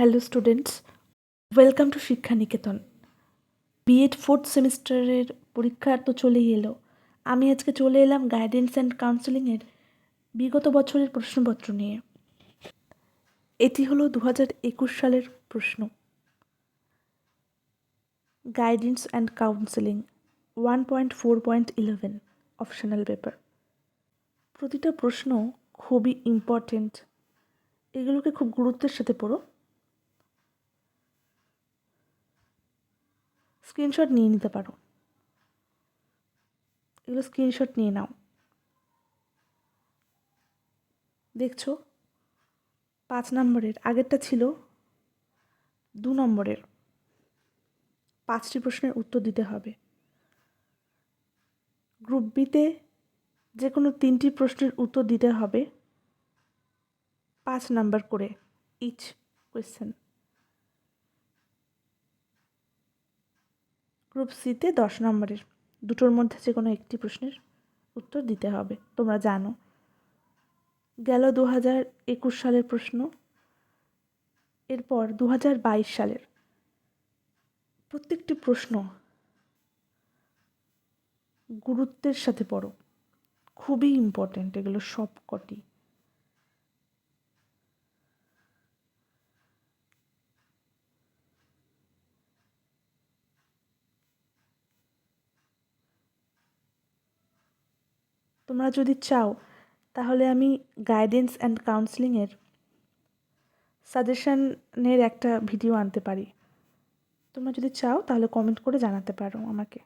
Hello students, welcome to শিক্ষা নিকেতন। B Ed 4th সেমিস্টারের পরীক্ষা তো চলেই এলো। আমি আজকে চলে এলাম গাইডেন্স অ্যান্ড কাউন্সেলিংয়ের বিগত বছরের প্রশ্নপত্র নিয়ে। এটি হলো 2021 সালের প্রশ্ন। Guidance and counselling 1.4.11 optional paper. প্রতিটা প্রশ্ন খুবই ইম্পর্টেন্ট, এগুলোকে খুব গুরুত্বের সাথে পড়ো। স্ক্রিনশট নিয়ে নিতে পারো, এগুলো স্ক্রিনশট নিয়ে নাও। দেখছো 5 নম্বরের, আগেরটা ছিল 2 নম্বরের। 5টি প্রশ্নের উত্তর দিতে হবে। গ্রুপ বিতে যে কোনো 3টি প্রশ্নের উত্তর দিতে হবে 5 নাম্বার করে ইচ কোয়েশ্চেন। গ্রুপ সিতে 10 নম্বরের, দুটোর মধ্যে যে কোনো একটি প্রশ্নের উত্তর দিতে হবে, তোমরা জানো। গেল 2021 সালের প্রশ্ন। এরপর 2022 সালের প্রত্যেকটি প্রশ্ন গুরুত্বের সাথে পড়ো, খুবই ইম্পর্ট্যান্ট এগুলো সব কটি। তোমরা যদি চাও তাহলে আমি গাইডেন্স অ্যান্ড কাউন্সেলিংয়ের সাজেশনের একটা ভিডিও আনতে পারি। তোমরা যদি চাও তাহলে কমেন্ট করে জানাতে পারো আমাকে।